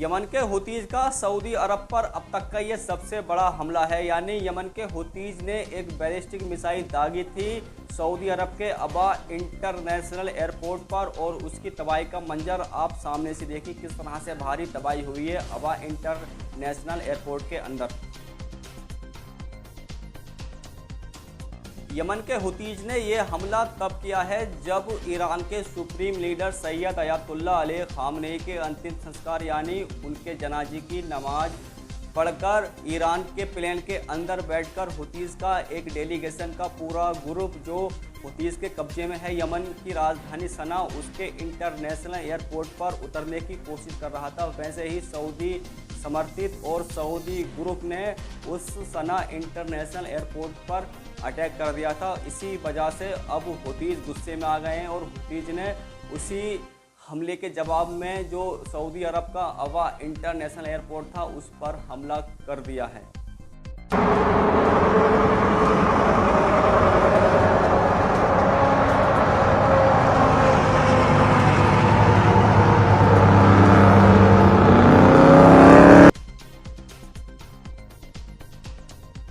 Yemen के हुतीज का Saudi अरब पर अब तक का ये सबसे बड़ा हमला है। यानी यमन के हुतीज ने एक बैलिस्टिक मिसाइल दागी थी सऊदी अरब के अबा इंटरनेशनल एयरपोर्ट पर, और उसकी तबाही का मंजर आप सामने से देखिए किस तरह से भारी तबाही हुई है अबा इंटरनेशनल एयरपोर्ट के अंदर। यमन के हुतीज ने यह हमला तब किया है जब ईरान के supreme leader Syed Ayatollah Ali Khamenei के अंतिम संस्कार यानी उनके जनाजे की नमाज पढ़कर ईरान के प्लेन के अंदर बैठकर हुतीज का एक डेलीगेशन का पूरा ग्रुप जो हुतीज के कब्जे में है यमन की राजधानी सना उसके इंटरनेशनल एयरपोर्ट पर उतरने की कोशिश कर रहा था। वैसे ही सऊदी समर्थित और सऊदी ग्रुप ने उस सना इंटरनेशनल एयरपोर्ट पर अटैक कर दिया था। इसी वजह से अब हुतीज गुस्से में आ गए हैं और हुतीज ने उसी हमले के जवाब में जो सऊदी अरब का अबा इंटरनेशनल एयरपोर्ट था उस पर हमला कर दिया है।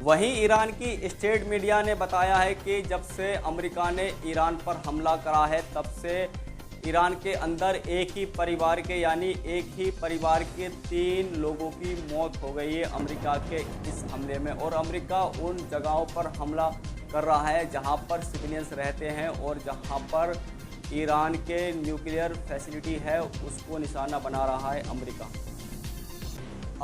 वहीं ईरान की स्टेट मीडिया ने बताया है कि जब से अमेरिका ने ईरान पर हमला करा है तब से ईरान के अंदर एक ही परिवार के यानी एक ही परिवार के 3 लोगों की मौत हो गई है अमेरिका के इस हमले में। और अमेरिका उन जगहों पर हमला कर रहा है जहां पर सिविलियंस रहते हैं और जहां पर ईरान के न्यूक्लियर फैसिलिटी है उसको निशाना बना रहा है अमेरिका।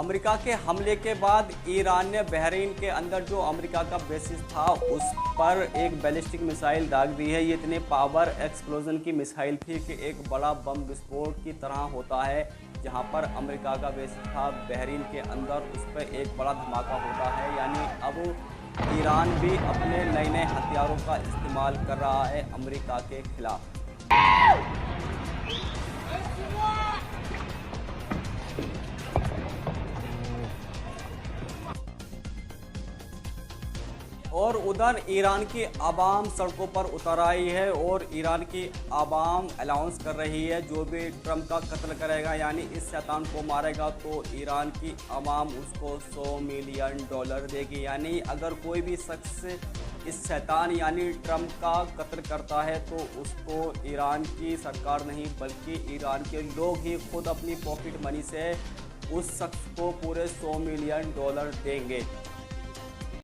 अमेरिका के हमले के बाद ईरान ने बहरीन के अंदर जो अमेरिका का बेसिस था उस पर एक बैलिस्टिक मिसाइल दाग दी है। ये इतने पावर एक्सप्लोजन की मिसाइल थी कि एक बड़ा बम विस्फोट की तरह होता है। जहां पर अमेरिका का बेसिस था बहरीन के अंदर उस पर एक बड़ा धमाका होता है। यानी अब ईरान भी अपने नए नए हथियारों का इस्तेमाल कर रहा है अमेरिका के खिलाफ। और उधर ईरान की आवाम सड़कों पर उतर आई है और ईरान की आवाम अनाउंस कर रही है जो भी ट्रंप का कत्ल करेगा यानी इस शैतान को मारेगा तो ईरान की आवाम उसको $100 मिलियन देगी। यानी अगर कोई भी शख्स इस शैतान यानी ट्रंप का कत्ल करता है तो उसको ईरान की सरकार नहीं बल्कि ईरान के लोग ही खुद अपनी पॉकेट मनी से उस शख्स को पूरे $100 मिलियन देंगे।